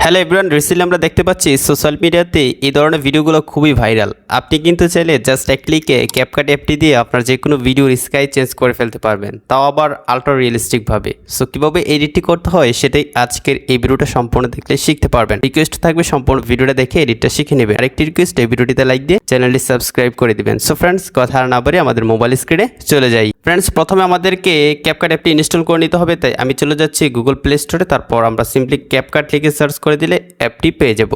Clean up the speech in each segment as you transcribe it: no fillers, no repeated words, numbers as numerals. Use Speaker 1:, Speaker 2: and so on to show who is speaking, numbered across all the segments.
Speaker 1: Hello everyone, recently আমরা দেখতে পাচ্ছি সোশ্যাল মিডিয়াতে এই ধরনের ভিডিওগুলো খুবই ভাইরাল। আপনি কিন্তু চাইলে জাস্ট এক ক্লিকে ক্যাপকাট অ্যাপটি দিয়ে আপনার যে কোনো ভিডিওর স্কাই চেঞ্জ করে ফেলতে পারবেন, তাও আবার আলট্রা রিয়েলিস্টিকভাবে। সো কীভাবে এডিটটি করতে হয় সেটাই আজকের এই ভিডিওটা সম্পূর্ণ দেখলে শিখতে পারবেন। রিকোয়েস্ট থাকবে সম্পূর্ণ ভিডিওটা দেখে এডিটটা শিখে নেবেন। আরেকটি রিকোয়েস্ট, এই ভিডিওটিতে লাইক দিয়ে চ্যানেলটি সাবস্ক্রাইব করে দিবেন। সো ফ্রেন্ডস, কথা আর না বলে আমাদের মোবাইল স্ক্রিনে চলে যাই। ফ্রেন্ডস, প্রথমে আমাদেরকে ক্যাপকাট অ্যাপটি ইনস্টল করে নিতে হবে। তাই আমি চলে যাচ্ছি গুগল প্লে স্টোরে। তারপর আমরা সিম্পলি ক্যাপকাট লিখে সার্চ করে দিলে অ্যাপটি পেয়ে যাব।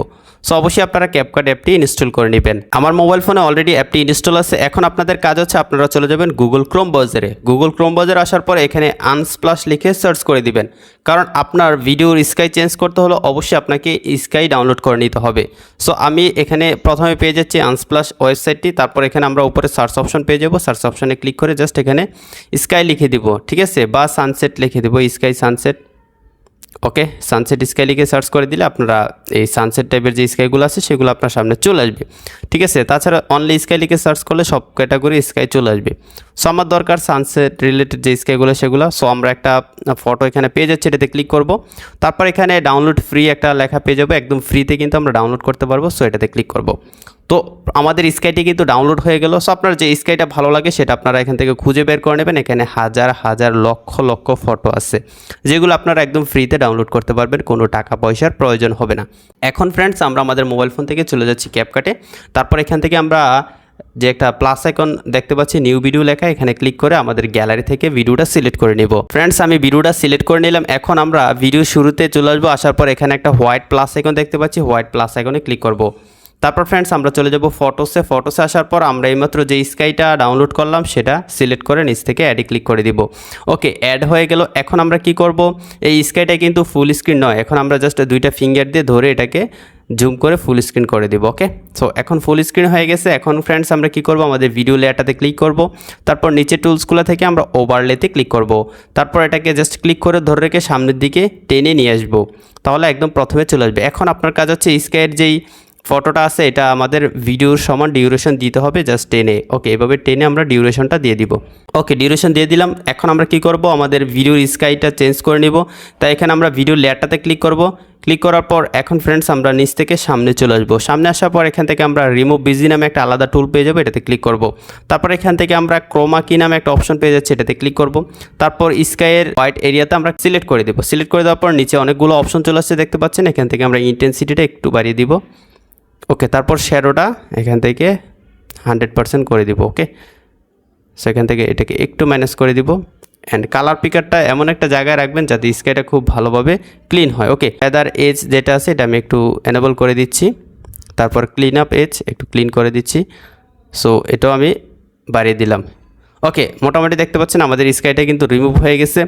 Speaker 1: সো অবশ্যই আপনারা ক্যাপকাট অ্যাপটি ইনস্টল করে নেবেন। আমার মোবাইল ফোনে অলরেডি অ্যাপটি ইনস্টল আছে। এখন আপনাদের কাজ হচ্ছে আপনারা চলে যাবেন গুগল ক্রোম ব্রাউজারে। গুগল ক্রোম ব্রাউজারে আসার পরে এখানে আনস্প্লাশ লিখে সার্চ করে দিবেন, কারণ আপনার ভিডিওর স্কাই চেঞ্জ করতে হলে অবশ্যই আপনাকে স্কাই ডাউনলোড করে নিতে হবে। সো আমি এখানে প্রথমে পেয়ে যাচ্ছি আনস্প্লাশ ওয়েবসাইটটি। তারপর এখানে আমরা উপরে সার্চ অপশন পেয়ে যাব। সার্চ অপশনে ক্লিক করে জাস্ট এখানে স্কাই লিখে দিব, ঠিক আছে, বা সানসেট লিখে দেবো, স্কাই সানসেট। ওকে, সানসেট স্কাই লিখে সার্চ করে দিলে আপনারা এই সানসেট টাইপের যে স্কাইগুলো আছে সেগুলো আপনার সামনে চলে আসবে, ঠিক আছে। তাছাড়া অনলি স্কাই লিখে সার্চ করলে সব ক্যাটাগরি স্কাই চলে আসবে। সো আমার দরকার সানসেট রিলেটেড যে স্কাইগুলো সেগুলো। সো আমরা একটা ফটো এখানে পেয়ে যাচ্ছি, এটাতে ক্লিক করব। তারপর এখানে ডাউনলোড ফ্রি একটা লেখা পেয়ে যাবো, একদম ফ্রিতে কিন্তু আমরা ডাউনলোড করতে পারবো। সো এটাতে ক্লিক করব। তো আমাদের স্কাইটি কিন্তু ডাউনলোড হয়ে গেল। সো আপনার যে স্কাইটা ভালো লাগে সেটা আপনারা এখান থেকে খুঁজে বের করে নেবেন। এখানে হাজার হাজার লক্ষ লক্ষ ফটো আছে যেগুলো আপনারা একদম ফ্রিতে ডাউনলোড করতে পারবেন, কোনো টাকা পয়সার প্রয়োজন হবে না। এখন ফ্রেন্ডস, আমরা আমাদের মোবাইল ফোন থেকে চলে যাচ্ছি ক্যাপকাটে। তারপর এখান থেকে আমরা যে একটা প্লাস আইকন দেখতে পাচ্ছি, নিউ ভিডিও লেখা, এখানে ক্লিক করে আমাদের গ্যালারি থেকে ভিডিওটা সিলেক্ট করে নেব। ফ্রেন্ডস, আমি ভিডিওটা সিলেক্ট করে নিলাম। এখন আমরা ভিডিও শুরুতে চলে আসবো। আসার পর এখানে একটা হোয়াইট প্লাস আইকন দেখতে পাচ্ছি, হোয়াইট প্লাস আইকনে ক্লিক করব। তারপর ফ্রেন্ডস আমরা চলে যাব ফটোসে। ফটোসে আসার পর আমরা এইমাত্র যে স্কাইটা ডাউনলোড করলাম সেটা সিলেক্ট করে নিচ থেকে অ্যাডে ক্লিক করে দিব। ওকে, অ্যাড হয়ে গেল। এখন আমরা কি করব, এই স্কাইটা কিন্তু ফুল স্ক্রিন নয়। এখন আমরা জাস্ট দুইটা ফিঙ্গার দিয়ে ধরে এটাকে জুম করে ফুল স্ক্রিন করে দিব। ওকে, সো এখন ফুল স্ক্রিন হয়ে গেছে। এখন ফ্রেন্ডস আমরা কি করব, আমাদের ভিডিও লেয়ারটাতে ক্লিক করব। তারপর নিচে টুলসগুলো থেকে আমরা ওভারলেতে ক্লিক করব। তারপর এটাকে জাস্ট ক্লিক করে ধরে রেখে সামনের দিকে টেনে নিয়ে আসবো, তাহলে একদম প্রথমে চলে আসবে। এখন আপনার কাজ হচ্ছে স্কাইয়ের যেই ফটোটা আছে এটা আমাদের ভিডিওর সমান ডিউরেশন দিতে হবে, জাস্ট টেনে। ওকে, এভাবে টেনে আমরা ডিউরেশনটা দিয়ে দিব। ওকে, ডিউরেশন দিয়ে দিলাম। এখন আমরা কি করব, আমাদের ভিডিওর স্কাইটা চেঞ্জ করে নিব। তাই এখানে আমরা ভিডিও লেয়ারটাতে ক্লিক করব। ক্লিক করার পর এখন ফ্রেন্ডস আমরা নিচ থেকে সামনে চলে আসবো। সামনে আসার পর এখান থেকে আমরা রিমুভ বিজি নামে একটা আলাদা টুল পেয়ে যাবো, এটাতে ক্লিক করব। তারপর এখান থেকে আমরা ক্রোমা কি নামে একটা অপশন পেয়ে যাচ্ছে, এটাতে ক্লিক করব। তারপর স্কাইয়ের হোয়াইট এরিয়াতে আমরা সিলেক্ট করে দেবো। সিলেক্ট করে দেওয়ার পর নিচে অনেকগুলো অপশন চলে আসছে দেখতে পাচ্ছেন। এখান থেকে আমরা ইন্টেন্সিটিটা একটু বাড়িয়ে দিব। ওকে, তারপর শ্যাডোটা এখান থেকে 100% করে দিব। ওকে, সেখান থেকে এটাকে একটু ম্যানেজ করে দিব। অ্যান্ড কালার পিকারটা এমন একটা জায়গায় রাখবেন যাতে স্কাইটা খুব ভালোভাবে ক্লিন হয়। ওকে, ফেদার এজ যেটা আছে এটা আমি একটু এনেবল করে দিচ্ছি। তারপর ক্লিন আপ এজ একটু ক্লিন করে দিচ্ছি। সো এটাও আমি বাড়িয়ে দিলাম। ওকে, মোটামুটি দেখতে পাচ্ছেন আমাদের স্কাইটা কিন্তু রিমুভ হয়ে গেছে।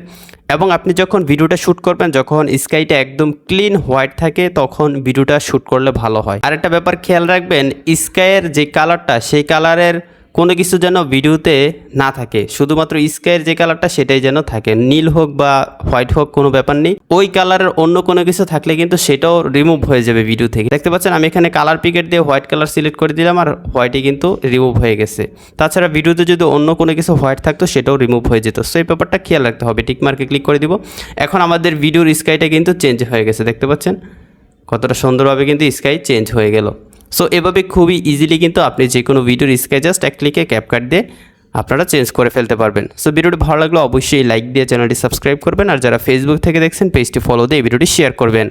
Speaker 1: এবং আপনি যখন ভিডিওটা শ্যুট করবেন, যখন স্কাইটা একদম ক্লিন হোয়াইট থাকে তখন ভিডিওটা শ্যুট করলে ভালো হয়। আরেকটা ব্যাপার খেয়াল রাখবেন, স্কাইয়ের যে কালারটা সেই কালারের কোনো কিছু যেন ভিডিওতে না থাকে, শুধুমাত্র স্কাইয়ের যে কালারটা সেটাই যেন থাকে। নীল হোক বা হোয়াইট হোক কোনো ব্যাপার নেই, ওই কালারের অন্য কোনো কিছু থাকলে কিন্তু সেটাও রিমুভ হয়ে যাবে ভিডিও থেকে। দেখতে পাচ্ছেন আমি এখানে কালার পিকেট দিয়ে হোয়াইট কালার সিলেক্ট করে দিলাম আর হোয়াইটে কিন্তু রিমুভ হয়ে গেছে। তাছাড়া ভিডিওতে যদি অন্য কোনো কিছু হোয়াইট থাকতো সেটাও রিমুভ হয়ে যেত। সো এই ব্যাপারটা খেয়াল রাখতে হবে। টিক মার্কে ক্লিক করে দিব। এখন আমাদের ভিডিওর স্কাইটা কিন্তু চেঞ্জ হয়ে গেছে, দেখতে পাচ্ছেন কতটা সুন্দরভাবে কিন্তু স্কাই চেঞ্জ হয়ে গেল। সো এভাবে খুবই ইজিলি কিন্তু আপনি যে কোনো ভিডিওর স্কাই জাস্ট এক ক্লিকে ক্যাপকাট দিয়ে আপনারা চেঞ্জ করে ফেলতে পারবেন। সো ভিডিওটি ভালো লাগলে অবশ্যই লাইক দিয়ে চ্যানেলটি সাবস্ক্রাইব করবেন, আর যারা ফেসবুক থেকে দেখছেন পেজটি ফলো দিয়ে ভিডিওটি শেয়ার করবেন।